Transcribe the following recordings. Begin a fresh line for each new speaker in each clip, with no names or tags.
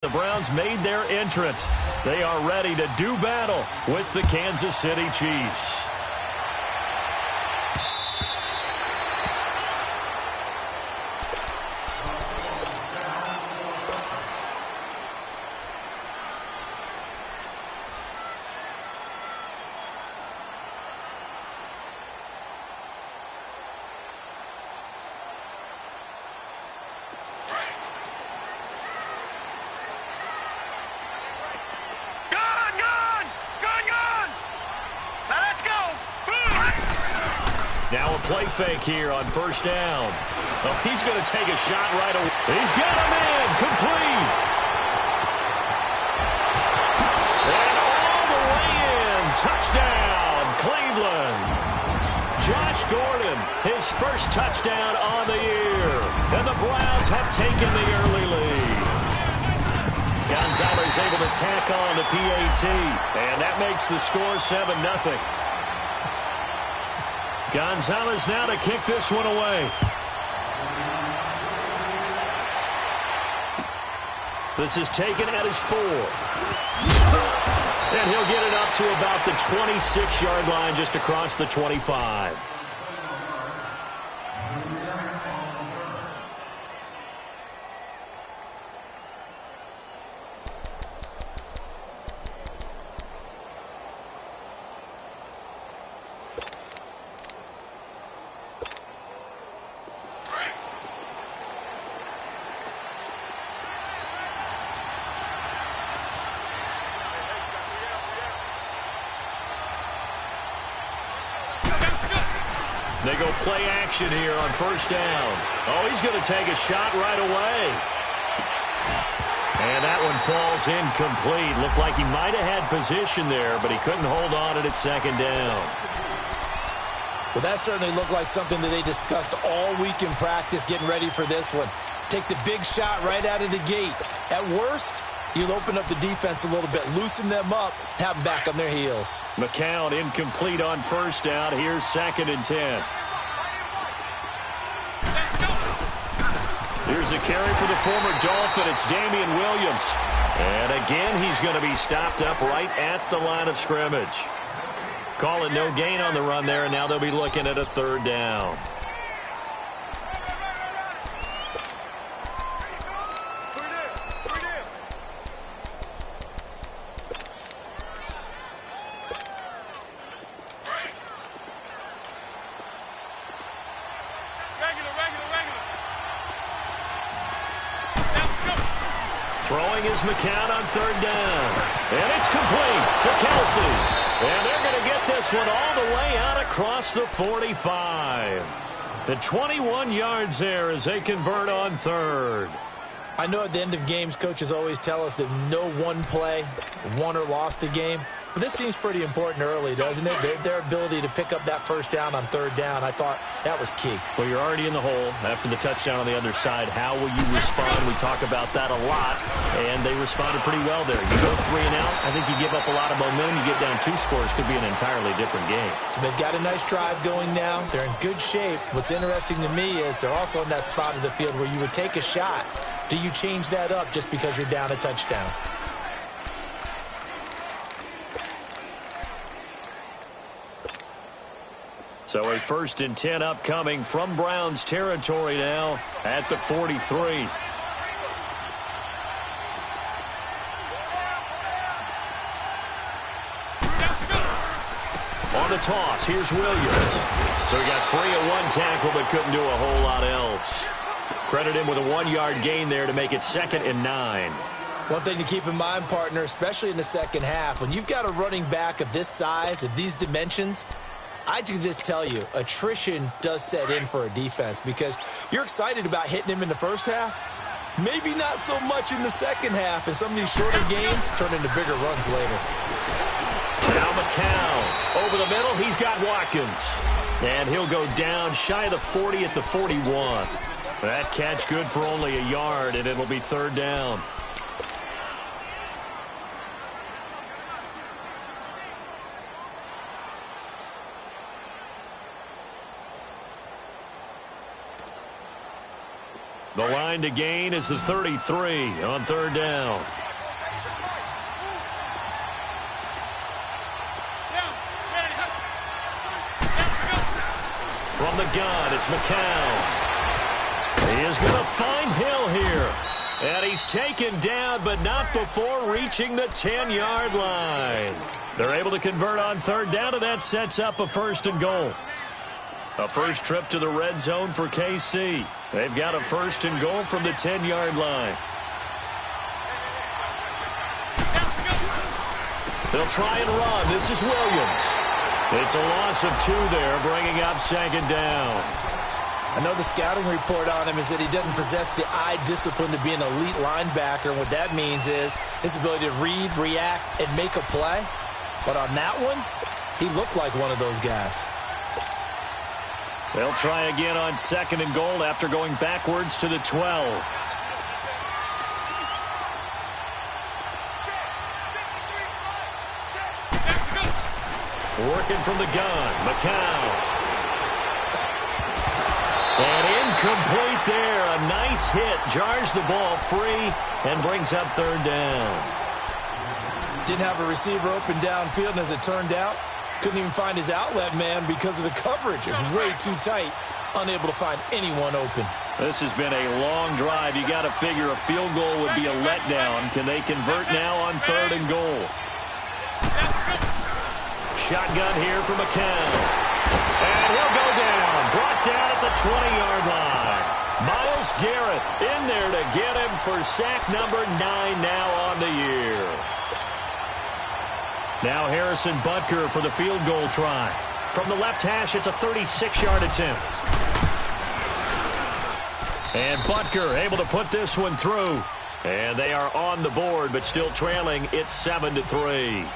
The Browns made their entrance. They are ready to do battle with the Kansas City Chiefs. Now a play fake here on first down. Oh, he's going to take a shot right away. He's got him in. Complete. And all the way in. Touchdown, Cleveland. Josh Gordon, his first touchdown on the year. And the Browns have taken the early lead. Gonzalez able to tack on the PAT. And that makes the score 7-0. Gonzalez now to kick this one away. This is taken at his 4. And he'll get it up to about the 26-yard line, just across the 25. They go play action here on first down. Oh, he's going to take a shot right away. And that one falls incomplete. Looked like he might have had position there, but he couldn't hold on it at second down.
Well, that certainly looked like something that they discussed all week in practice, getting ready for this one. Take the big shot right out of the gate. At worst, you'll open up the defense a little bit, loosen them up, have them back on their heels.
McCown incomplete on first down. Here's 2nd and 10. Here's a carry for the former Dolphin. It's Damian Williams. And again, he's going to be stopped up right at the line of scrimmage. Call it no gain on the run there, and now they'll be looking at a 3rd down. Throwing is McCown on 3rd down. And it's complete to Kelsey. And they're going to get this one all the way out across the 45. The 21 yards there as they convert on 3rd.
I know at the end of games, coaches always tell us that no one play won or lost a game. But this seems pretty important early, doesn't it? Their ability to pick up that first down on 3rd down, I thought that was key.
Well, you're already in the hole after the touchdown on the other side. How will you respond? We talk about that a lot, and they responded pretty well there. You go 3 and out, I think you give up a lot of momentum. You get down 2 scores, could be an entirely different game.
So they've got a nice drive going now. They're in good shape. What's interesting to me is they're also in that spot of the field where you would take a shot. Do you change that up just because you're down a touchdown?
So a 1st and 10 upcoming from Browns territory now at the 43. On the toss, here's Williams. So he got free of 1 tackle but couldn't do a whole lot else. Credit him with a 1-yard gain there to make it 2nd and 9.
One thing to keep in mind, partner, especially in the second half, when you've got a running back of this size, of these dimensions, I can just tell you, attrition does set in for a defense because you're excited about hitting him in the first half. Maybe not so much in the second half, and some of these shorter gains turn into bigger runs later.
Now McCown over the middle. He's got Watkins. And he'll go down shy of the 40 at the 41. That catch good for only a yard, and it'll be 3rd down. The line to gain is the 33 on third down. From the gun, it's McCown. He is going to find Hill here. And he's taken down, but not before reaching the 10-yard line. They're able to convert on third down, and that sets up a 1st and goal. A first trip to the red zone for KC. They've got a 1st and goal from the 10-yard line. They'll try and run. This is Williams. It's a loss of 2 there, bringing up 2nd down.
I know the scouting report on him is that he doesn't possess the eye discipline to be an elite linebacker. And what that means is his ability to read, react, and make a play. But on that one, he looked like one of those guys.
They'll try again on 2nd and goal after going backwards to the 12. Working from the gun, McCown. And incomplete there. A nice hit. Jars the ball free and brings up 3rd down.
Didn't have a receiver open downfield, and as it turned out, couldn't even find his outlet man because of the coverage. It was way too tight. Unable to find anyone open.
This has been a long drive. You got to figure a field goal would be a letdown. Can they convert now on 3rd and goal? Shotgun here for McCown. And he'll go down. Brought down at the 20-yard line. Myles Garrett in there to get him for sack number 9 now on the year. Now Harrison Butker for the field goal try. From the left hash, it's a 36-yard attempt. And Butker able to put this one through. And they are on the board, but still trailing. It's 7-3.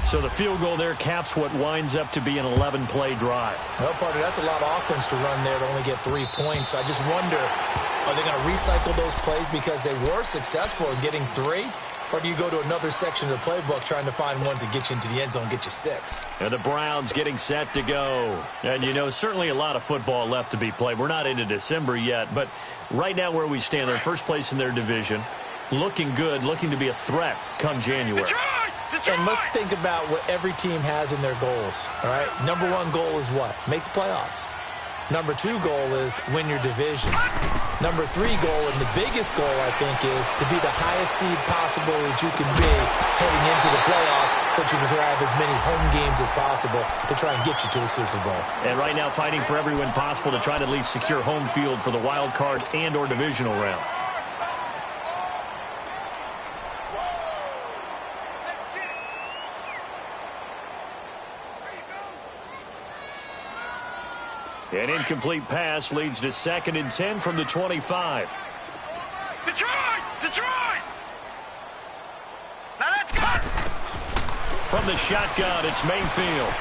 So the field goal there caps what winds up to be an 11-play drive.
Well, partner, that's a lot of offense to run there to only get 3 points. I just wonder, are they going to recycle those plays because they were successful in getting 3? Or do you go to another section of the playbook trying to find ones that get you into the end zone, get you 6?
And the Browns getting set to go. And, you know, certainly a lot of football left to be played. We're not into December yet, but right now where we stand, they're first place in their division. Looking good, looking to be a threat come January.
And let's think about what every team has in their goals, all right? Number 1 goal is what? Make the playoffs. Number 2 goal is win your division. Number 3 goal, and the biggest goal, I think, is to be the highest seed possible that you can be heading into the playoffs so that you can have as many home games as possible to try and get you to the Super Bowl.
And right now fighting for every win possible to try to at least secure home field for the wild card and or divisional round. An incomplete pass leads to 2nd and 10 from the 25.
Detroit! Detroit! Now that's good!
From the shotgun, it's Mayfield.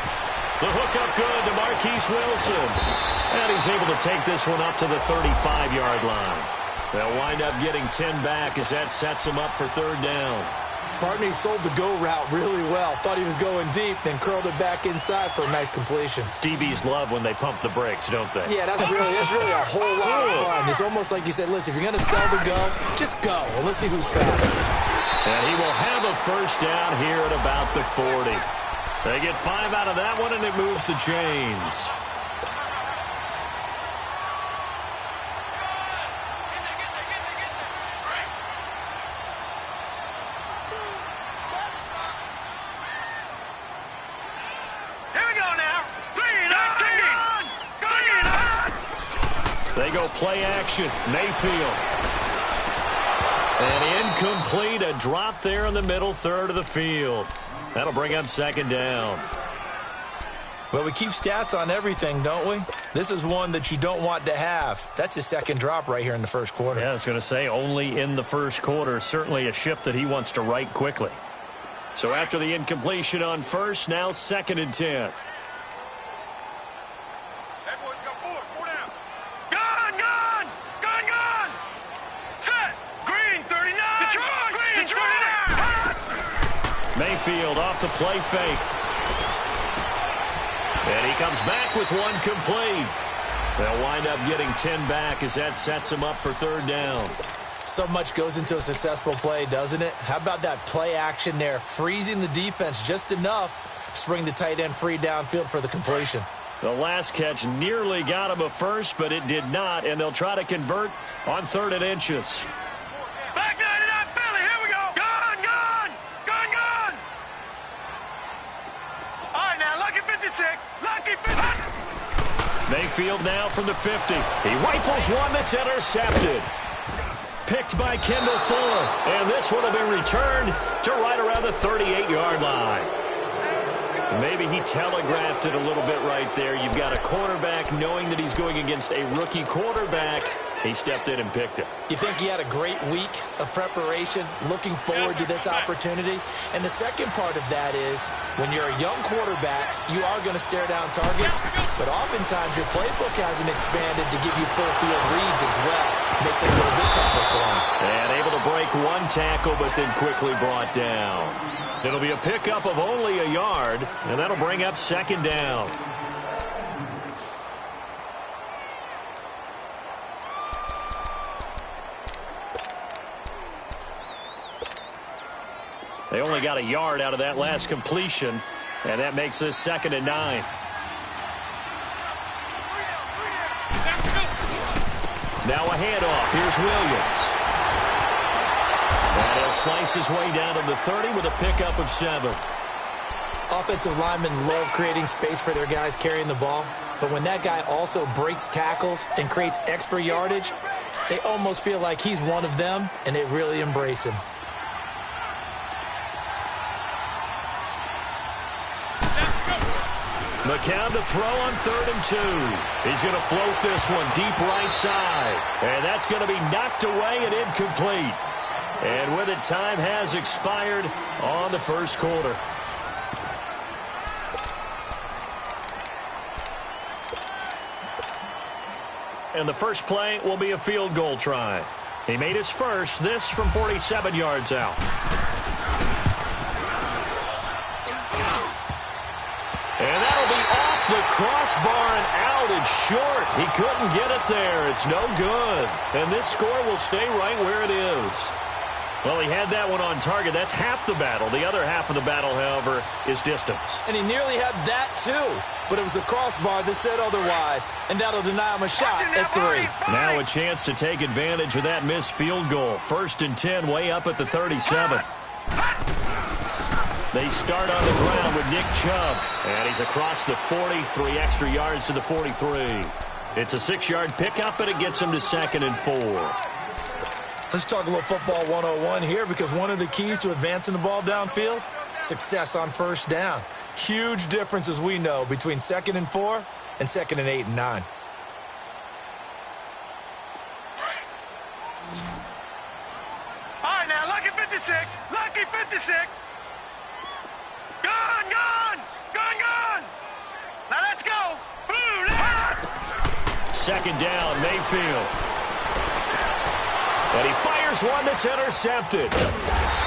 The hook up good to Marquise Wilson. And he's able to take this one up to the 35-yard line. They'll wind up getting 10 back as that sets him up for 3rd down.
Partner, he sold the go route really well. Thought he was going deep, then curled it back inside for a nice completion.
DBs love when they pump the brakes, don't they?
Yeah, that's really a whole lot of fun. It's almost like you said, listen, if you're going to sell the go, just go. Well, let's see who's faster.
And he will have a 1st down here at about the 40. They get 5 out of that one, and it moves the chains. They go play action. Mayfield. And incomplete. A drop there in the middle third of the field. That'll bring up 2nd down.
Well, we keep stats on everything, don't we? This is one that you don't want to have. That's his 2nd drop right here in the 1st quarter.
Yeah, I was going to say only in the 1st quarter. Certainly a ship that he wants to right quickly. So after the incompletion on 1st, now 2nd and 10. Mayfield off the play fake. And he comes back with one complete. They'll wind up getting 10 back as that sets them up for third down.
So much goes into a successful play, doesn't it? How about that play action there, freezing the defense just enough to bring the tight end free downfield for the completion.
The last catch nearly got him a first, but it did not, and they'll try to convert on 3rd and inches.
Back 99 Philly, here we go. Gone. All right, now, lucky 56. Lucky 50.
Mayfield now from the 50. He rifles one that's intercepted. Picked by Kendall Fuller, and this one will be returned to right around the 38-yard line. Maybe he telegraphed it a little bit right there. You've got a cornerback knowing that he's going against a rookie quarterback. He stepped in and picked it.
You think he had a great week of preparation, looking forward to this opportunity? And the second part of that is, when you're a young quarterback, you are going to stare down targets, but oftentimes your playbook hasn't expanded to give you full field reads as well. Makes it a little bit tougher for him.
And able to break one tackle, but then quickly brought down. It'll be a pickup of only a yard, and that'll bring up 2nd down. They only got a yard out of that last completion, and that makes this 2nd and 9. Now a handoff. Here's Williams. And he'll slice his way down to the 30 with a pickup of 7.
Offensive linemen love creating space for their guys carrying the ball, but when that guy also breaks tackles and creates extra yardage, they almost feel like he's one of them, and they really embrace him.
McCown to throw on 3rd and 2. He's going to float this one deep right side. And that's going to be knocked away and incomplete. And with it, time has expired on the first quarter. And the first play will be a field goal try. He made his first, this from 47 yards out. And that'll be off the crossbar and out and short. He couldn't get it there. It's no good. And this score will stay right where it is. Well, he had that one on target. That's half the battle. The other half of the battle, however, is distance.
And he nearly had that, too. But it was the crossbar that said otherwise. And that'll deny him a shot at 3.
Now a chance to take advantage of that missed field goal. 1st and 10, way up at the 37. They start on the ground with Nick Chubb. And he's across the 40, 3 extra yards to the 43. It's a 6-yard pickup, and it gets him to 2nd and 4.
Let's talk a little football 101 here, because one of the keys to advancing the ball downfield, success on 1st down. Huge difference, as we know, between 2nd and 4 and 2nd and 8 and 9.
All right, now, lucky 56. Lucky 56. Gone. Now let's go. Blue,
2nd down, Mayfield. And he fires one that's intercepted.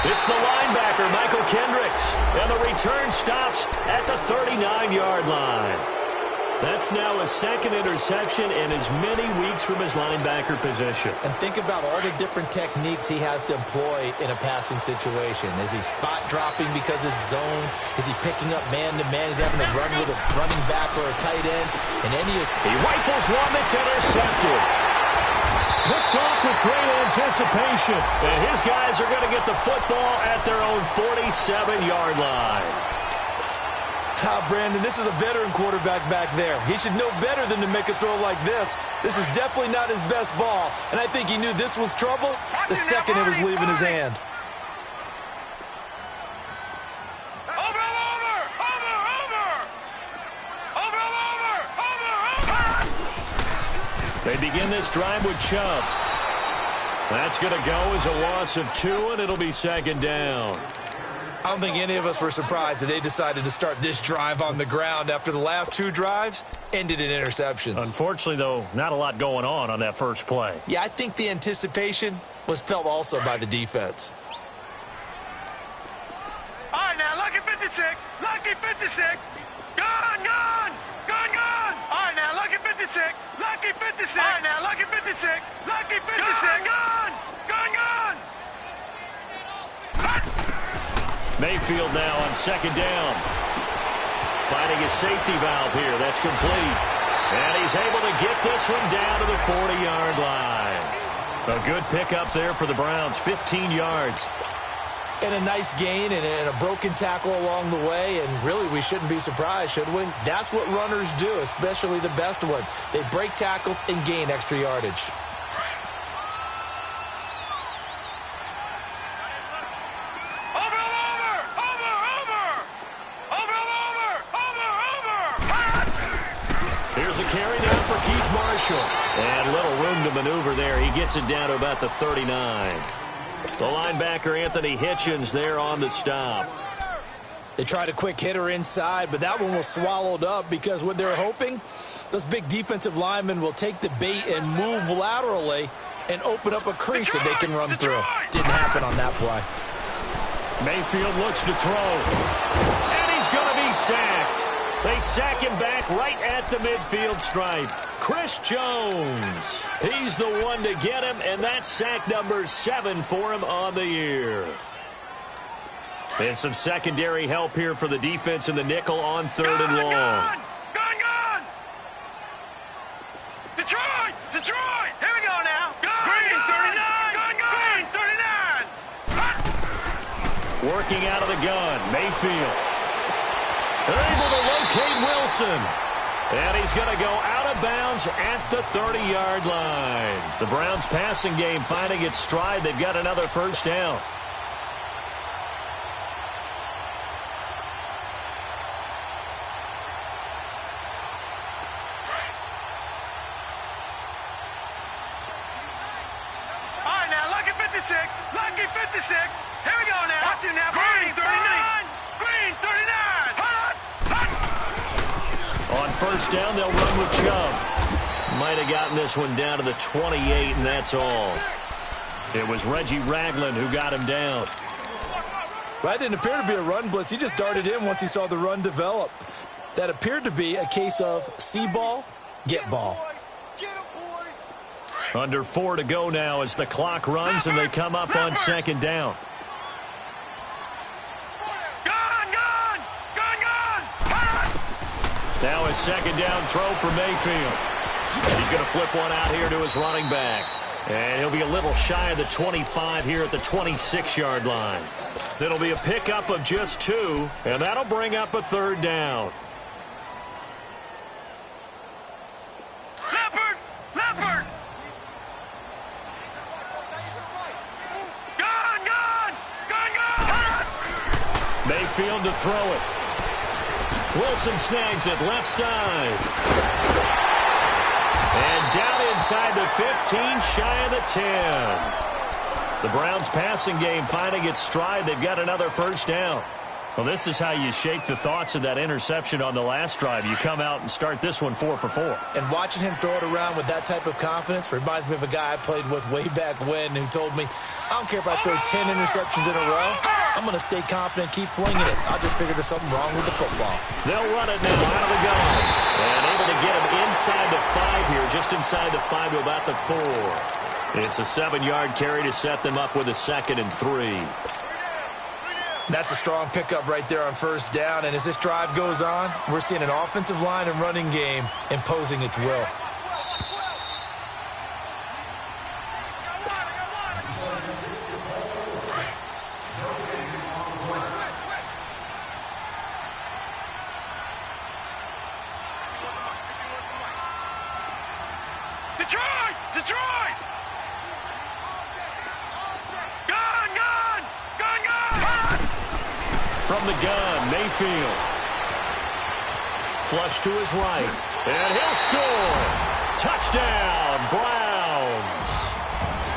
It's the linebacker, Michael Kendricks. And the return stops at the 39-yard line. That's now his 2nd interception in as many weeks from his linebacker position.
And think about all the different techniques he has to employ in a passing situation. Is he spot dropping because it's zone? Is he picking up man-to-man? Is he having to run with a running back or a tight end? And
he rifles one that's intercepted. Picked off with great anticipation. And his guys are going to get the football at their own 47-yard line.
Brandon, this is a veteran quarterback back there. He should know better than to make a throw like this. This is definitely not his best ball. And I think he knew this was trouble the second it was leaving his hand.
They begin this drive with Chubb. That's going to go as a loss of 2, and it'll be 2nd down.
I don't think any of us were surprised that they decided to start this drive on the ground after the last 2 drives ended in interceptions.
Unfortunately, though, not a lot going on that first play.
Yeah, I think the anticipation was felt also by the defense.
All right, now, lucky 56. Lucky 56. Gone. All right, now, lucky 56. Lucky Lucky 56. All right, now, lucky 56. Lucky 56. Gun!
Mayfield now on second down. Finding his safety valve here. That's complete. And he's able to get this one down to the 40-yard line. A good pickup there for the Browns, 15 yards.
And a nice gain and a broken tackle along the way. And really, we shouldn't be surprised, should we? That's what runners do, especially the best ones. They break tackles and gain extra yardage.
Here's a carry down for Keith Marshall. And little room to maneuver there. He gets it down to about the 39. The linebacker, Anthony Hitchens, there on the stop.
They tried a quick hitter inside, but that one was swallowed up because what they're hoping, those big defensive linemen will take the bait and move laterally and open up a crease that they can run through. Didn't happen on that play.
Mayfield looks to throw. And he's going to be sacked. They sack him back right at the midfield stripe. Chris Jones. He's the one to get him, and that's sack number 7 for him on the year. And some secondary help here for the defense in the nickel on third and long.
Gun! Detroit! Here we go now. Green 39! Green 39!
Working out of the gun, Mayfield. They're able to locate Wilson. And he's going to go out of bounds at the 30-yard line. The Browns passing game finding its stride. They've got another first down.
All right, now, lucky 56. Lucky 56. Here we go now. Watch him now. Green 39. Green 39.
On first down, they'll run with Chubb. Might have gotten this one down to the 28, and that's all. It was Reggie Ragland who got him down.
That didn't appear to be a run blitz. He just darted in once he saw the run develop. That appeared to be a case of see ball, get ball.
Under 4 to go now as the clock runs and they come up on second down. Now a second down throw for Mayfield. He's going to flip one out here to his running back. And he'll be a little shy of the 25 here at the 26-yard line. It'll be a pickup of just 2, and that'll bring up a third down.
Leopard! Gun!
Mayfield to throw it. Wilson snags it left side. And down inside the 15, shy of the 10. The Browns passing game finding its stride. They've got another first down. Well, this is how you shake the thoughts of that interception on the last drive. You come out and start this one 4 for 4.
And watching him throw it around with that type of confidence reminds me of a guy I played with way back when who told me, I don't care if I throw 10 interceptions in a row. I'm going to stay confident, keep flinging it. I just figured there's something wrong with the football.
They'll run it now out of the gun. And able to get him inside the 5 here, just inside the 5 to about the 4. It's a 7-yard carry to set them up with a 2nd and 3.
That's a strong pickup right there on first down. And as this drive goes on, we're seeing an offensive line and running game imposing its will.
Detroit!
From the gun, Mayfield. Flush to his right. And he'll score. Touchdown, Browns.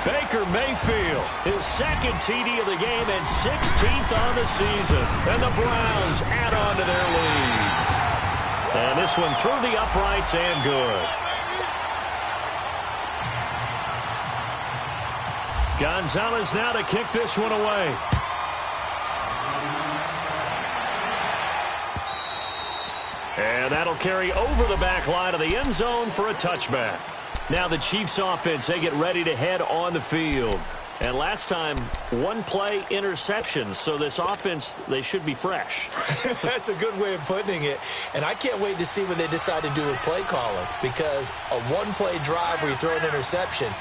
Baker Mayfield, his 2nd TD of the game and 16th on the season. And the Browns add on to their lead. And this one through the uprights and good. Gonzalez now to kick this one away. And that'll carry over the back line of the end zone for a touchback. Now the Chiefs offense, they get ready to head on the field. And last time, one play interception. So this offense, they should be fresh.
That's a good way of putting it. And I can't wait to see what they decide to do with play calling. Because a one-play drive where you throw an interception,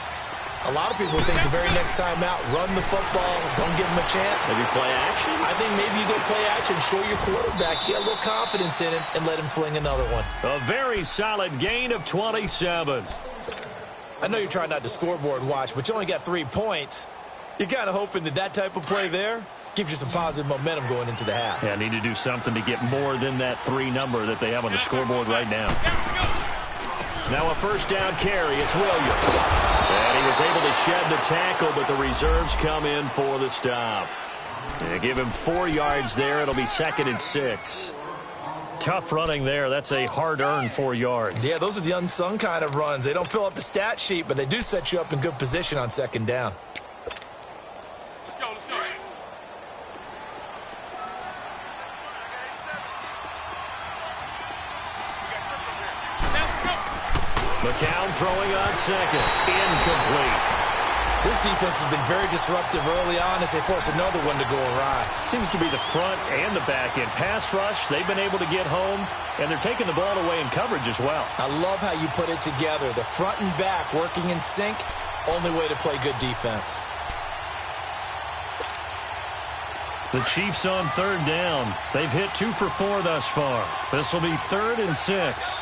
a lot of people think the very next time out, run the football, don't give them a chance.
Maybe play action?
I think maybe you go play action, show your quarterback, get a little confidence in him, and let him fling another one.
A very solid gain of 27.
I know you're trying not to scoreboard watch, but you only got 3 points. You're kind of hoping that that type of play there gives you some positive momentum going into the half.
Yeah, need to do something to get more than that 3 number that they have on the scoreboard right now. Now a first down carry. It's Williams. And he was able to shed the tackle, but the reserves come in for the stop. And give him 4 yards there. It'll be 2nd and 6. Tough running there. That's a hard-earned 4 yards.
Yeah, those are the unsung kind of runs. They don't fill up the stat sheet, but they do set you up in good position on 2nd down.
Let's go, let's go.
McCown throwing on 2nd. Incomplete.
This defense has been very disruptive early on as they force another one to go awry.
Seems to be the front and the back end. Pass rush, they've been able to get home, and they're taking the ball away in coverage as well.
I love how you put it together. The front and back working in sync, only way to play good defense.
The Chiefs on 3rd down. They've hit 2 for 4 thus far. This will be 3rd and 6.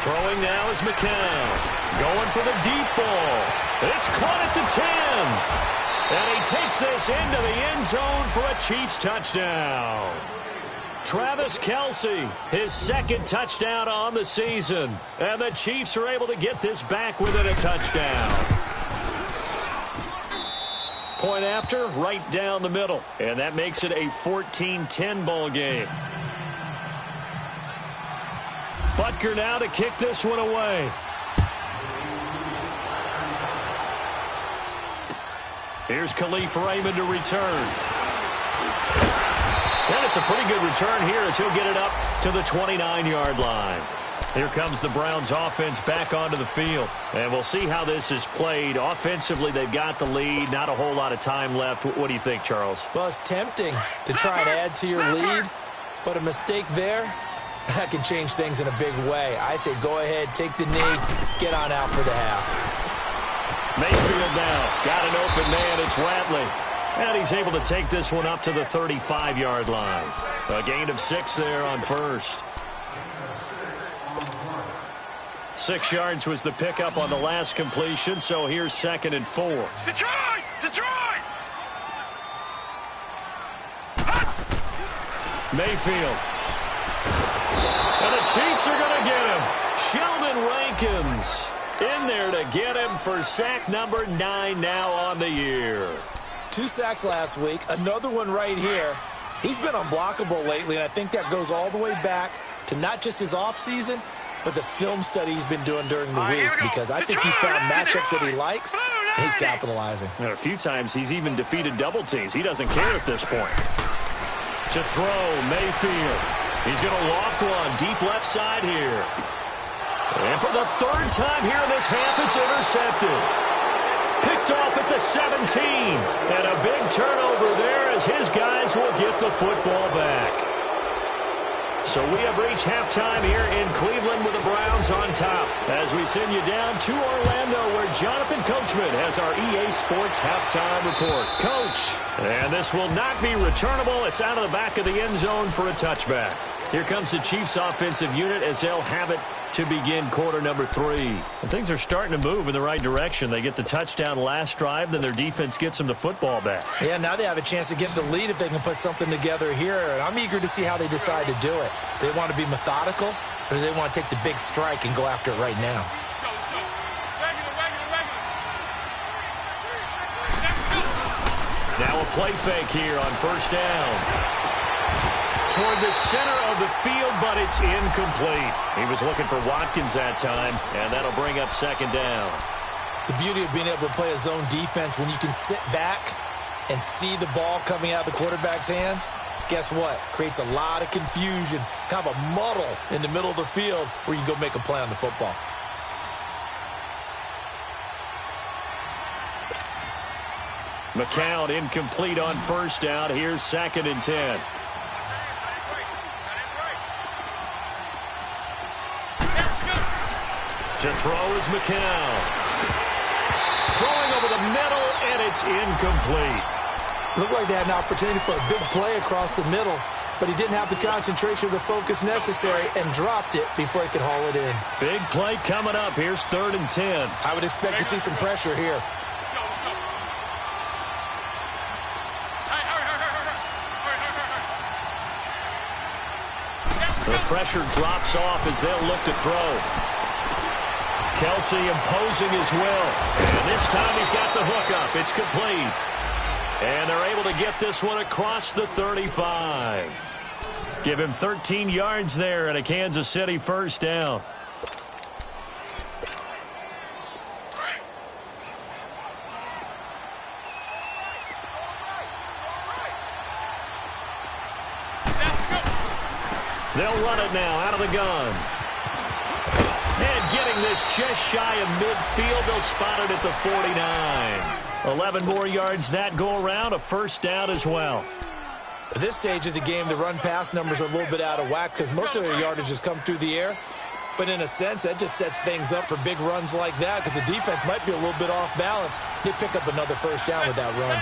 Throwing now is McCown. Going for the deep ball. It's caught at the 10. And he takes this into the end zone for a Chiefs touchdown. Travis Kelce, his 2nd touchdown on the season. And the Chiefs are able to get this back within a touchdown. Point after, right down the middle. And that makes it a 14-10 ball game. Butker now to kick this one away. Here's Khalif Raymond to return. And it's a pretty good return here as he'll get it up to the 29-yard line. Here comes the Browns offense back onto the field. And we'll see how this is played. Offensively, they've got the lead. Not a whole lot of time left. What do you think, Charles?
Well, it's tempting to try and add to your lead, but a mistake there, that can change things in a big way. I say go ahead, take the knee, get on out for the half.
Mayfield now. Got an open man. It's Ratley. And he's able to take this one up to the 35-yard line. A gain of 6 there on 1st. 6 yards was the pickup on the last completion, so here's 2nd and 4.
Detroit! Detroit!
Mayfield. And the Chiefs are going to get him. Sheldon Rankins in there to get him for sack number 9 now on the year.
2 sacks last week, another one right here. He's been unblockable lately, and I think that goes all the way back to not just his offseason, but the film study he's been doing during the week, because I think he's found matchups that he likes, and he's capitalizing.
And a few times he's even defeated double teams. He doesn't care at this point. To throw, Mayfield. He's going to loft one deep left side here. And for the 3rd time here in this half, it's intercepted. Picked off at the 17. And a big turnover there as his guys will get the football back. So we have reached halftime here in Cleveland with the Browns on top. As we send you down to Orlando where Jonathan Coachman has our EA Sports halftime report. Coach, and this will not be returnable. It's out of the back of the end zone for a touchback. Here comes the Chiefs offensive unit as they'll have it to begin quarter number 3. And things are starting to move in the right direction. They get the touchdown last drive, then their defense gets them the football back.
Yeah, now they have a chance to get the lead if they can put something together here. And I'm eager to see how they decide to do it. Do they want to be methodical, or do they want to take the big strike and go after it right now?
Now a play fake here on 1st down. Toward the center of the field, but it's incomplete. He was looking for Watkins that time, and that'll bring up 2nd down.
The beauty of being able to play a zone defense when you can sit back and see the ball coming out of the quarterback's hands, guess what? Creates a lot of confusion, kind of a muddle in the middle of the field where you go make a play on the football.
McCown incomplete on first down. Here's 2nd and 10. To throw is McCown. Throwing over the middle, and it's incomplete.
Looked like they had an opportunity for a big play across the middle, but he didn't have the concentration or the focus necessary and dropped it before he could haul it in.
Big play coming up. Here's 3rd and 10.
I would expect to see some pressure here.
The pressure drops off as they'll look to throw. Kelsey imposing his will. And this time he's got the hook up. It's complete. And they're able to get this one across the 35. Give him 13 yards there and a Kansas City first down. They'll run it now out of the gun. And getting this just shy of midfield, they'll spot it at the 49. 11 more yards that go around, a first down as well.
At this stage of the game, the run-pass numbers are a little bit out of whack because most of their yardage has come through the air. But in a sense, that just sets things up for big runs like that because the defense might be a little bit off balance. They pick up another first down with that run.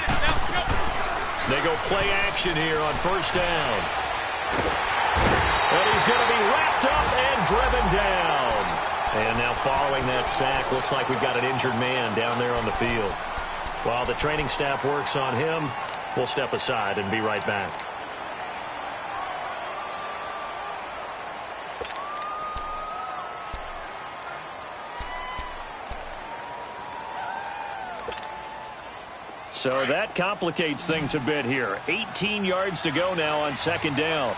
They go play action here on first down. And he's going to be wrapped up and driven down. And now following that sack, looks like we've got an injured man down there on the field. While the training staff works on him, we'll step aside and be right back. So that complicates things a bit here. 18 yards to go now on second down.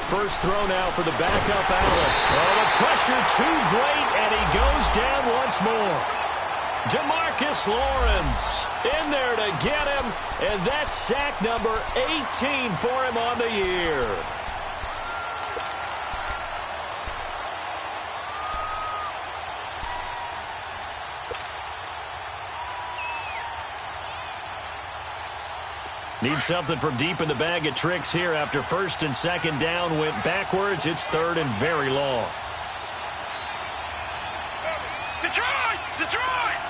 First throw now for the backup Allen. Oh, the pressure too great, and he goes down once more. Demarcus Lawrence in there to get him, and that's sack number 18 for him on the year. Need something from deep in the bag of tricks here after first and second down went backwards. It's third and very long.
Detroit! Detroit!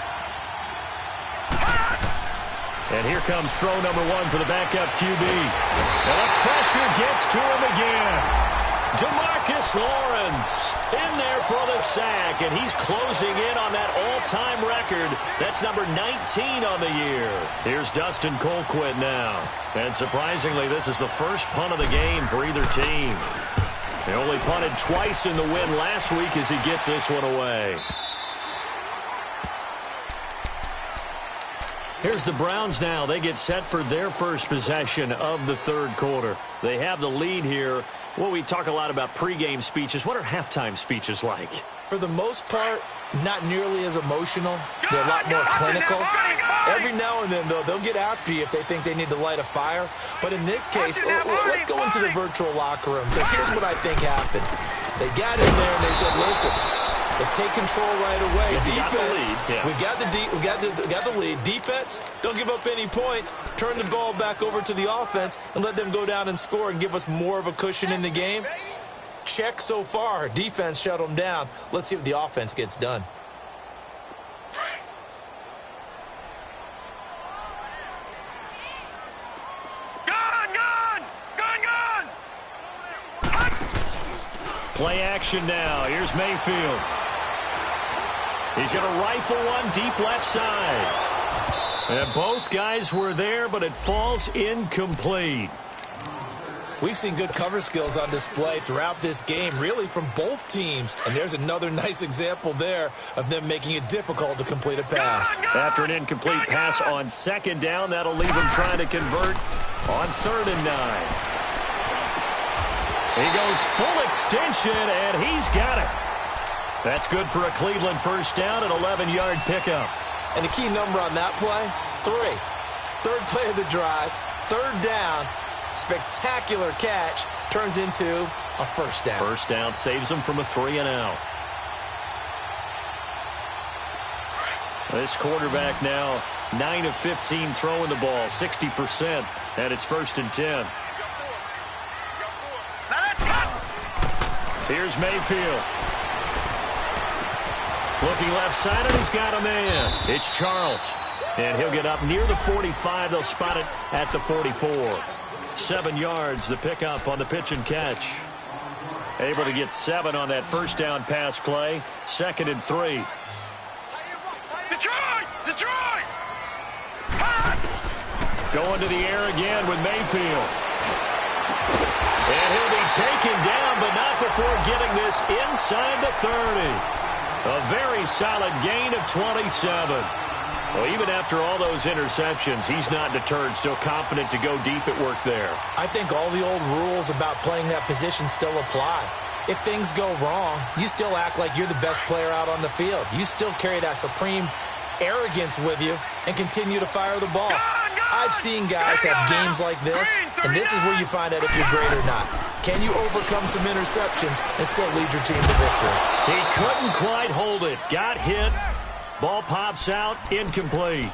And here comes throw number one for the backup QB. And the pressure gets to him again. Demarcus Lawrence in there for the sack, and he's closing in on that all-time record. That's number 19 on the year. Here's Dustin Colquitt now. And surprisingly, this is the first punt of the game for either team. They only punted twice in the win last week as he gets this one away. Here's the Browns now. They get set for their first possession of the third quarter. They have the lead here. Well, we talk a lot about pregame speeches. What are halftime speeches like?
For the most part, not nearly as emotional. They're a lot more clinical. Every now and then, though, they'll get after you if they think they need to light a fire. But in this case, let's go into the virtual locker room, because here's what I think happened. They got in there and they said, listen, let's take control right away. Defense, we got the lead. Defense, don't give up any points. Turn the ball back over to the offense and let them go down and score and give us more of a cushion in the game. Check so far. Defense shut them down. Let's see if the offense gets done.
Play action now. Here's Mayfield. He's going to rifle one deep left side. And both guys were there, but it falls incomplete.
We've seen good cover skills on display throughout this game, really from both teams. And there's another nice example there of them making it difficult to complete a pass.
After an incomplete pass on second down, that'll leave him trying to convert on 3rd and 9. He goes full extension, and he's got it. That's good for a Cleveland first down, an 11-yard pickup.
And the key number on that play, 3. Third play of the drive, third down, spectacular catch, turns into a first down.
First down saves them from a 3-and-out. This quarterback now 9 of 15 throwing the ball, 60%, and it's 1st and 10. Here's Mayfield. Looking left side, and he's got a man. It's Charles. And he'll get up near the 45. They'll spot it at the 44. 7 yards, the pickup on the pitch and catch. Able to get 7 on that first down pass play. 2nd and 3.
Detroit! Detroit!
Going to the air again with Mayfield. And he'll be taken down, but not before getting this inside the 30. A very solid gain of 27. Well, even after all those interceptions, he's not deterred, still confident to go deep at work there.
I think all the old rules about playing that position still apply. If things go wrong, you still act like you're the best player out on the field. You still carry that supreme arrogance with you and continue to fire the ball. I've seen guys have games like this, and this is where you find out if you're great or not. Can you overcome some interceptions and still lead your team to victory?
He couldn't quite hold it. Got hit. Ball pops out. Incomplete.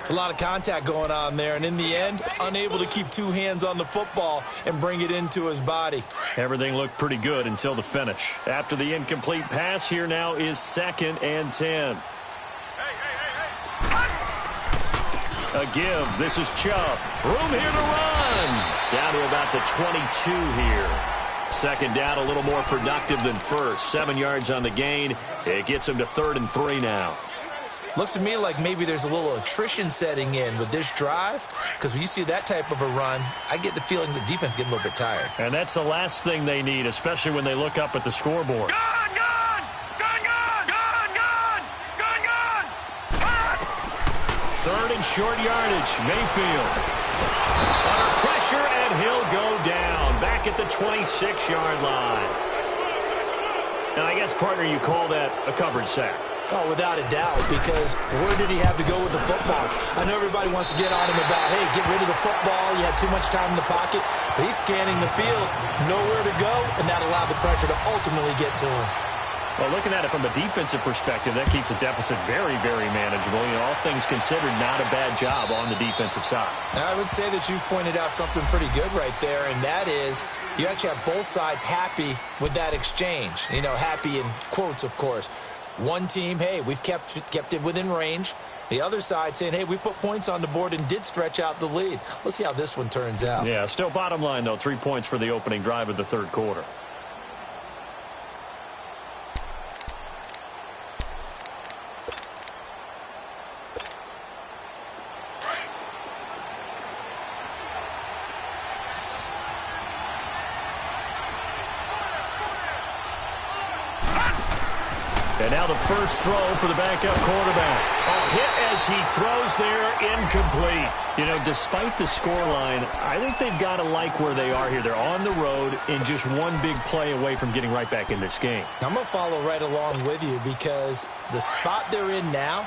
It's a lot of contact going on there, and in the end, unable to keep 2 hands on the football and bring it into his body.
Everything looked pretty good until the finish. After the incomplete pass, here now is 2nd and 10. A give. This is Chubb. Room here to run. Down to about the 22 here. 2nd down, a little more productive than first. 7 yards on the gain. It gets him to 3rd and 3 now.
Looks to me like maybe there's a little attrition setting in with this drive, because when you see that type of a run, I get the feeling the defense getting a little bit tired.
And that's the last thing they need, especially when they look up at the scoreboard.
Gone, gone! Gone, gone! Gone, gone! Gone, gone!
3rd and short yardage. Mayfield. Under pressure, and he'll go down. Back at the 26-yard line. And I guess, partner, you call that a coverage sack.
Oh, without a doubt, because where did he have to go with the football? I know everybody wants to get on him about, hey, get rid of the football. You had too much time in the pocket. But he's scanning the field, nowhere to go, and that allowed the pressure to ultimately get to him.
Well, looking at it from a defensive perspective, that keeps the deficit very, very manageable. You know, all things considered, not a bad job on the defensive side.
Now, I would say that you pointed out something pretty good right there, and that is you actually have both sides happy with that exchange. You know, happy in quotes, of course. One team, hey, we've kept it within range. The other side saying, hey, we put points on the board and did stretch out the lead. Let's see how this one turns out.
Yeah, still bottom line, though, 3 points for the opening drive of the 3rd quarter. And now the first throw for the backup quarterback. A hit as he throws there, incomplete. You know, despite the scoreline, I think they've got to like where they are here. They're on the road and just one big play away from getting right back in this game.
I'm going to follow right along with you because the spot they're in now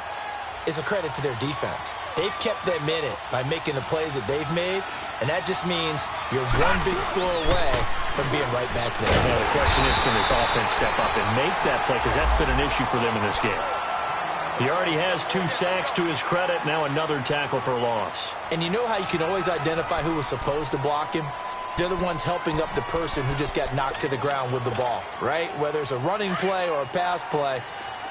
is a credit to their defense. They've kept them in it by making the plays that they've made, and that just means you're one big score away from being right back there.
Now the question is, can this offense step up and make that play? Because that's been an issue for them in this game. He already has 2 sacks to his credit. Now another tackle for a loss.
And you know how you can always identify who was supposed to block him? They're the ones helping up the person who just got knocked to the ground with the ball, right? Whether it's a running play or a pass play,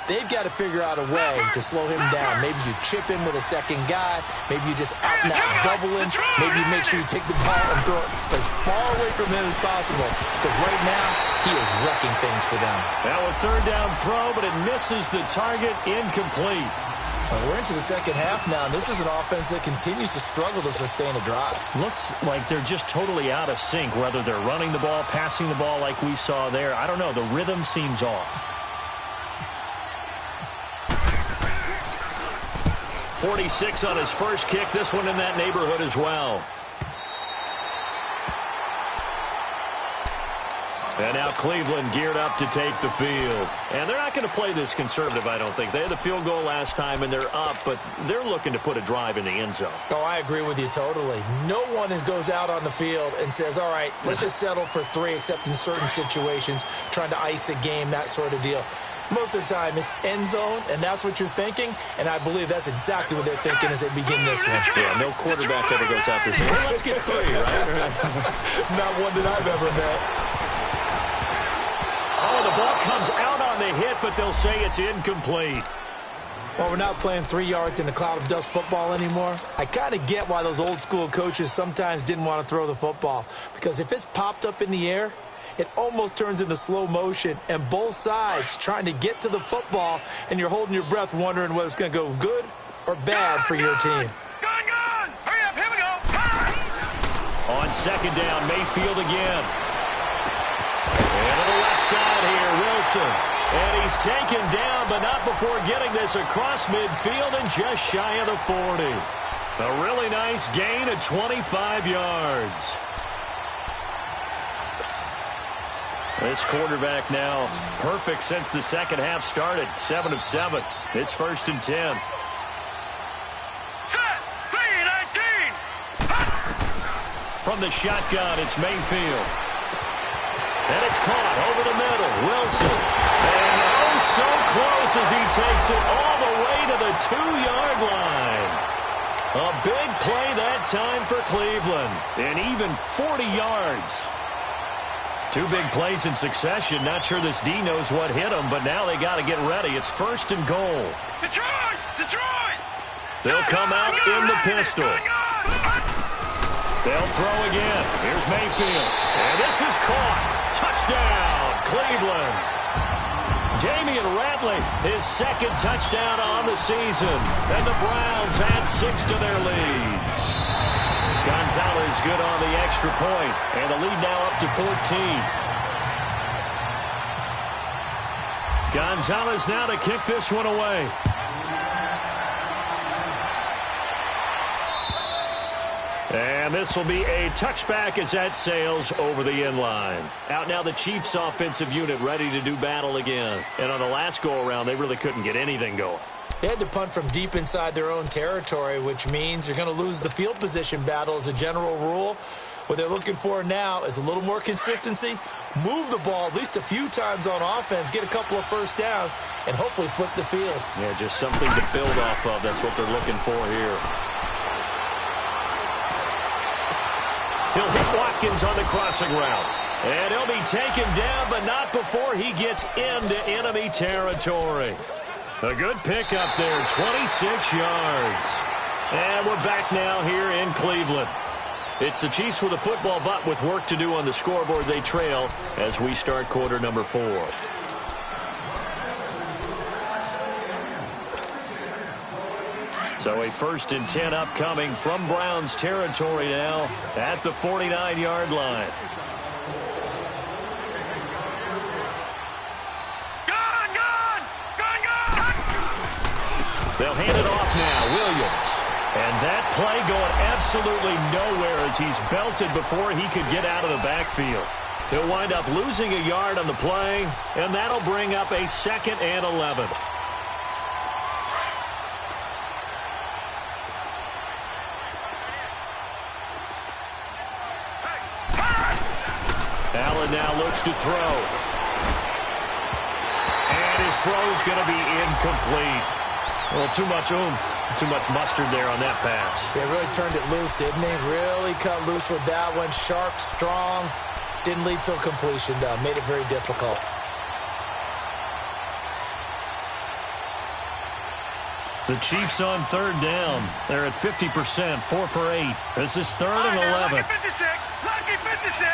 they've got to figure out a way to slow him down. Maybe you chip him with a second guy. Maybe you just out and out double him. Maybe you make sure you take the ball and throw it as far away from him as possible. Because right now, he is wrecking things for them.
Now a 3rd down throw, but it misses the target, incomplete.
We're into the second half now, and this is an offense that continues to struggle to sustain a drive.
Looks like they're just totally out of sync, whether they're running the ball, passing the ball like we saw there. I don't know. The rhythm seems off. 46 on his first kick. This one in that neighborhood as well. And now Cleveland geared up to take the field. And they're not going to play this conservative, I don't think. They had the field goal last time, and they're up, but they're looking to put a drive in the end zone.
Oh, I agree with you totally. No one goes out on the field and says, all right, let's just settle for 3, except in certain situations, trying to ice a game, that sort of deal. Most of the time, it's end zone, and that's what you're thinking, and I believe that's exactly what they're thinking as they begin this one.
Yeah, no quarterback ever goes out there saying, well, let's get 3, right?
Not one that I've ever met.
Oh, the ball comes out on the hit, but they'll say it's incomplete.
Well, we're not playing 3 yards in a cloud of dust football anymore. I kind of get why those old school coaches sometimes didn't want to throw the football, because if it's popped up in the air, it almost turns into slow motion, and both sides trying to get to the football, and you're holding your breath wondering whether it's going to go good or bad for your team.
Gone! Hurry up, here we go!
On second down, Mayfield again. And to the left side here, Wilson. And he's taken down, but not before getting this across midfield and just shy of the 40. A really nice gain of 25 yards. This quarterback now perfect since the second half started. 7 of 7. It's 1st and 10.
Set! 3-19!
From the shotgun, it's Mayfield. And it's caught over the middle. Wilson. And oh, so close as he takes it all the way to the 2-yard line. A big play that time for Cleveland. And even 40 yards. 2 big plays in succession. Not sure this D knows what hit him, but now they got to get ready. It's 1st and goal.
Detroit! Detroit!
They'll come out in the pistol. They'll throw again. Here's Mayfield. And this is caught. Touchdown, Cleveland. Damian Ratley, his 2nd touchdown on the season. And the Browns add 6 to their lead. Gonzalez good on the extra point. And the lead now up to 14. Gonzalez now to kick this one away. And this will be a touchback as that sails over the end line. Out now the Chiefs offensive unit ready to do battle again. And on the last go-around, they really couldn't get anything going.
They had to punt from deep inside their own territory, which means you're going to lose the field position battle as a general rule. What they're looking for now is a little more consistency, move the ball at least a few times on offense, get a couple of first downs, and hopefully flip the field.
Yeah, just something to build off of. That's what they're looking for here. He'll hit Watkins on the crossing route. And he'll be taken down, but not before he gets into enemy territory. A good pickup there, 26 yards. And we're back now here in Cleveland. It's the Chiefs with a football, but with work to do on the scoreboard. They trail as we start quarter number 4. So a 1st and 10 upcoming from Browns territory now at the 49-yard line. They'll hand it off now, Williams. And that play going absolutely nowhere as he's belted before he could get out of the backfield. He'll wind up losing a yard on the play, and that'll bring up a 2nd and 11. Allen now looks to throw. And his throw's going to be incomplete. Well, too much oomph, too much mustard there on that pass.
They really turned it loose, didn't they? Really cut loose with that one. Sharp, strong. Didn't lead to a completion, though. Made it very difficult.
The Chiefs on 3rd down. They're at 50%, 4 for 8. This is 3rd and 11.
Lucky 56. Lucky 56.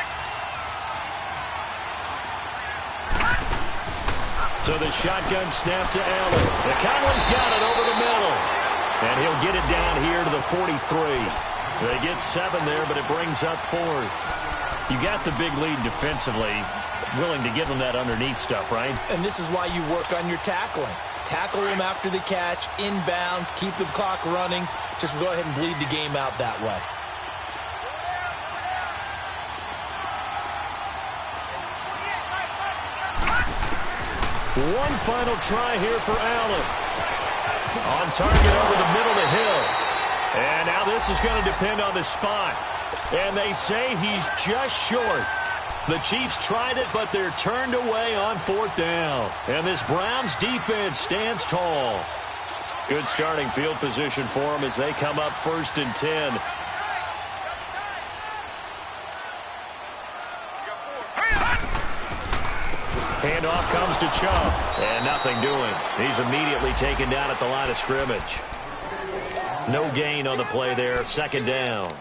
So the shotgun snap to Allen. Conley's got it over the middle. And he'll get it down here to the 43. They get 7 there, but it brings up 4th. You got the big lead defensively. Willing to give them that underneath stuff, right?
And this is why you work on your tackling. Tackle them after the catch, inbounds, keep the clock running. Just go ahead and bleed the game out that way.
One final try here for Allen. On target over the middle of the hill. And now this is going to depend on the spot. And they say he's just short. The Chiefs tried it, but they're turned away on 4th down. And this Browns defense stands tall. Good starting field position for them as they come up 1st and 10. Handoff comes to Chubb, and nothing doing. He's immediately taken down at the line of scrimmage. No gain on the play there, 2nd down.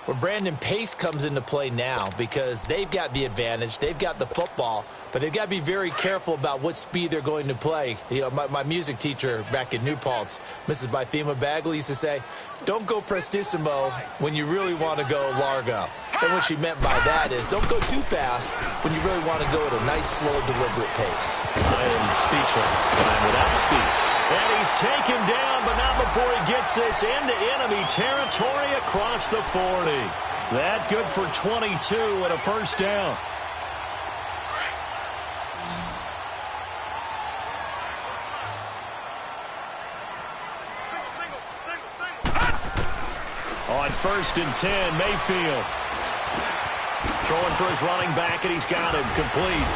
Well, Brandon, pace comes into play now because they've got the advantage. They've got the football, but they've got to be very careful about what speed they're going to play. You know, my music teacher back in New Paltz, Mrs. Bythema Bagley, used to say, don't go prestissimo when you really want to go largo. And what she meant by that is don't go too fast when you really want to go at a nice, slow, deliberate pace.
I am speechless. I'm without speech. And he's taken down, but not before he gets this into enemy territory across the 40. That good for 22 and a 1st down. On 1st and 10, Mayfield. Throwing for his running back, and he's got him complete.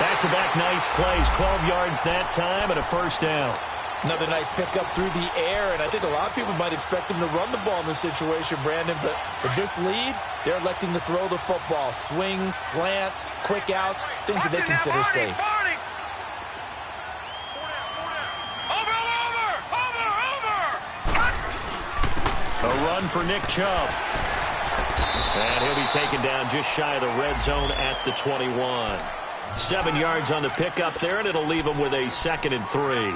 Back-to-back nice plays, 12 yards that time, and a 1st down.
Another nice pickup through the air, and I think a lot of people might expect him to run the ball in this situation, Brandon, but with this lead, they're electing to throw the football. Swings, slants, quick outs, things that they consider safe.
A run for Nick Chubb. And he'll be taken down just shy of the red zone at the 21. 7 yards on the pickup there, and it'll leave him with a 2nd and 3.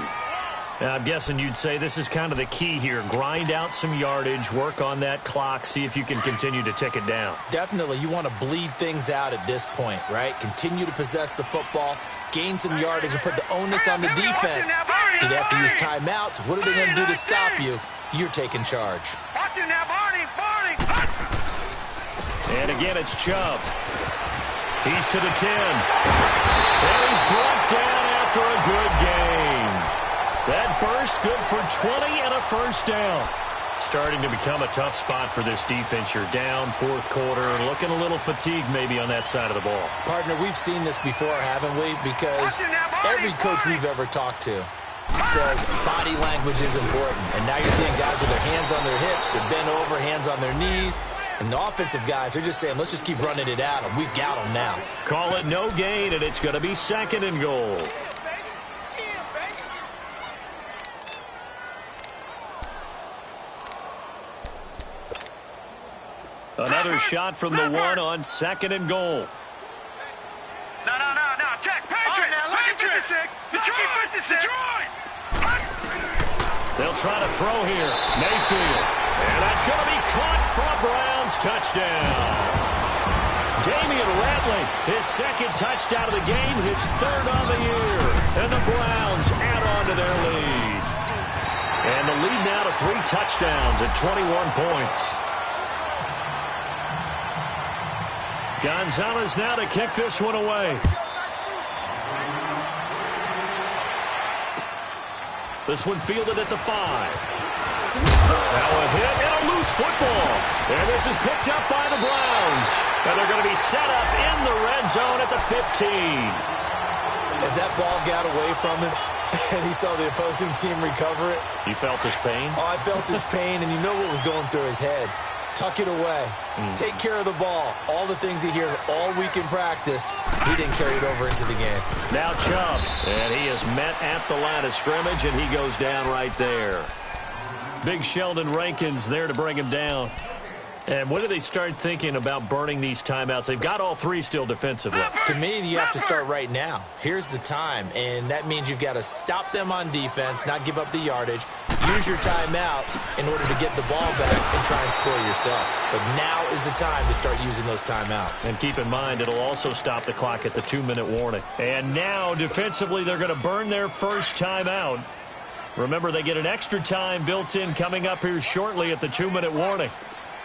I'm guessing you'd say this is kind of the key here. Grind out some yardage, work on that clock, see if you can continue to tick it down.
Definitely. You want to bleed things out at this point, right? Continue to possess the football, gain some yardage, and put the onus on the defense. Do they have to use timeouts? What are they going to do to stop you? You're taking charge.
And again, it's Chubb. He's to the 10. And he's brought down after a good game. That burst good for 20 and a 1st down. Starting to become a tough spot for this defense. You're down 4th quarter, looking a little fatigued maybe on that side of the ball.
Partner, we've seen this before, haven't we? Because every coach we've ever talked to says body language is important. And now you're seeing guys with their hands on their hips, they're bent over, hands on their knees. And the offensive guys, they're just saying, let's just keep running it at them. We've got them now.
Call it no gain, and it's going to be 2nd and goal. Another shot from the 1 on 2nd and goal.
No. Check. Patrick. Lucky 56. Detroit 56. Detroit.
They'll try to throw here. Mayfield. And that's going to be caught for a Browns touchdown. Damian Ratley, his 2nd touchdown of the game, his 3rd on the year. And the Browns add on to their lead. And the lead now to 3 touchdowns at 21 points. Gonzalez now to kick this one away. This one fielded at the 5. Now a hit and a loose football. And this is picked up by the Browns. And they're going to be set up in the red zone at the 15.
As that ball got away from him and he saw the opposing team recover it.
You felt his pain?
Oh, I felt his pain, and you know what was going through his head. Tuck it away. Take care of the ball. All the things he hears all week in practice, he didn't carry it over into the game.
Now Chubb, and he is met at the line of scrimmage, and he goes down right there. Big Sheldon Rankins there to bring him down. And when do they start thinking about burning these timeouts? They've got all 3 still defensively.
To me, you have to start right now. Here's the time, and that means you've got to stop them on defense, not give up the yardage, use your timeouts in order to get the ball back and try and score yourself. But now is the time to start using those timeouts.
And keep in mind, it'll also stop the clock at the 2-minute warning. And now, defensively, they're going to burn their first timeout. Remember, they get an extra time built in coming up here shortly at the 2-minute warning.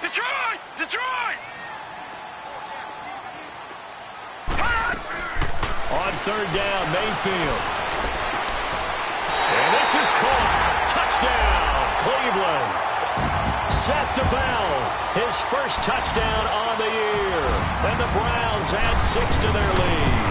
Detroit! Detroit!
On third down, Mayfield. And this is caught. Touchdown, Cleveland. Seth DeValve, his first touchdown on the year. And the Browns add 6 to their lead.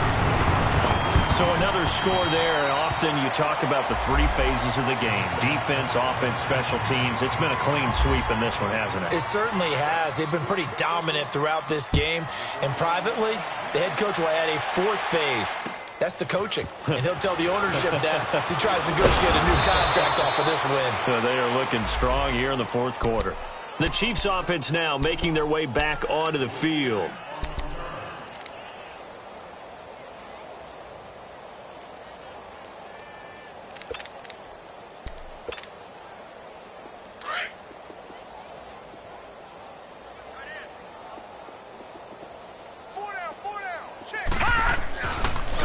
So another score there. Often you talk about the 3 phases of the game. Defense, offense, special teams. It's been a clean sweep in this one, hasn't it?
It certainly has. They've been pretty dominant throughout this game. And privately, the head coach will add a 4th phase. That's the coaching. And he'll tell the ownership that as he tries to negotiate a new contract off of this win.
They are looking strong here in the 4th quarter. The Chiefs offense now making their way back onto the field.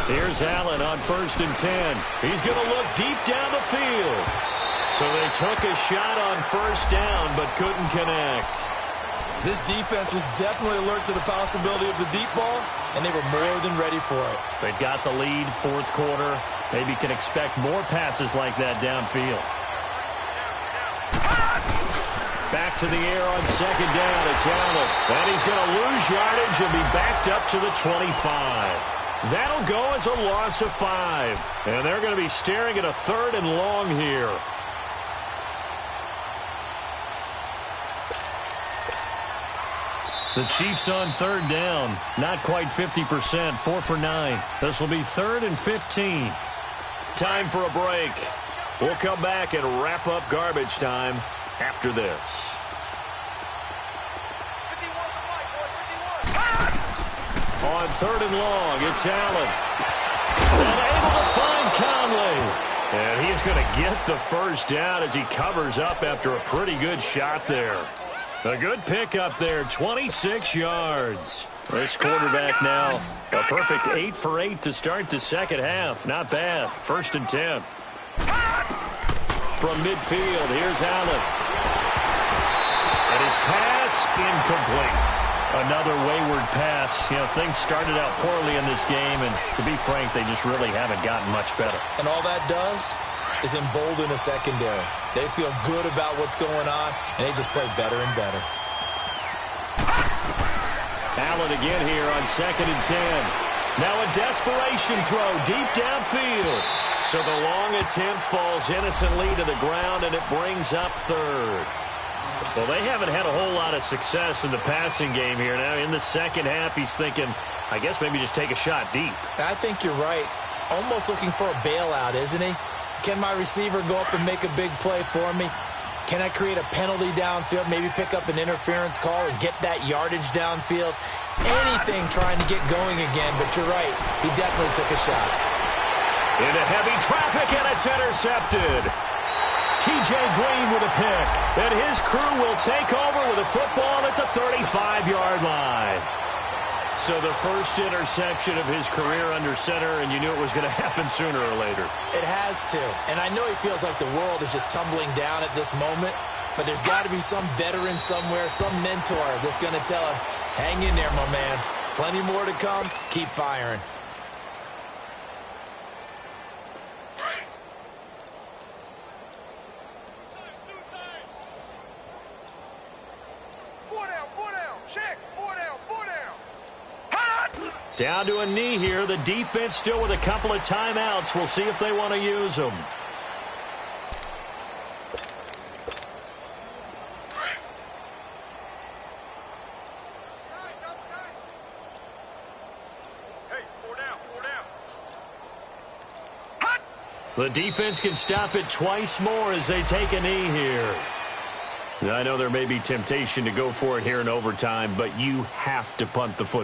Here's Allen on 1st and 10. He's going to look deep down the field. So they took a shot on 1st down, but couldn't connect.
This defense was definitely alert to the possibility of the deep ball, and they were more than ready for it.
They've got the lead, 4th quarter. Maybe can expect more passes like that downfield. Back to the air on 2nd down. It's Allen. And he's going to lose yardage and be backed up to the 25. That'll go as a loss of 5. And they're going to be staring at a 3rd and long here. The Chiefs on 3rd down. Not quite 50%. 4 for 9. This will be 3rd and 15. Time for a break. We'll come back and wrap up garbage time after this. On 3rd and long, it's Allen. And able to find Conley. And he's going to get the 1st down as he covers up after a pretty good shot there. A good pickup there, 26 yards. This quarterback now, a perfect 8 for 8 to start the 2nd half. Not bad. 1st and 10. From midfield, here's Allen. And his pass incomplete. Another wayward pass. You know, things started out poorly in this game, and to be frank, they just really haven't gotten much better.
And all that does is embolden a secondary. They feel good about what's going on, and they just play better and better.
Allen again here on 2nd and 10. Now a desperation throw deep downfield. So the long attempt falls innocently to the ground, and it brings up 3rd. Well, they haven't had a whole lot of success in the passing game here. Now, in the 2nd half, he's thinking, I guess maybe just take a shot deep.
I think you're right. Almost looking for a bailout, isn't he? Can my receiver go up and make a big play for me? Can I create a penalty downfield, maybe pick up an interference call or get that yardage downfield? Anything trying to get going again, but you're right. He definitely took a shot.
Into heavy traffic, and it's intercepted. T.J. Green with a pick, and his crew will take over with a football at the 35-yard line. So the first interception of his career under center, and you knew it was going to happen sooner or later.
It has to, and I know he feels like the world is just tumbling down at this moment, but there's got to be some veteran somewhere, some mentor that's going to tell him, hang in there, my man. Plenty more to come. Keep firing.
Down to a knee here. The defense still with a couple of timeouts. We'll see if they want to use them. The defense can stop it twice more as they take a knee here. I know there may be temptation to go for it here in overtime, but you have to punt the football.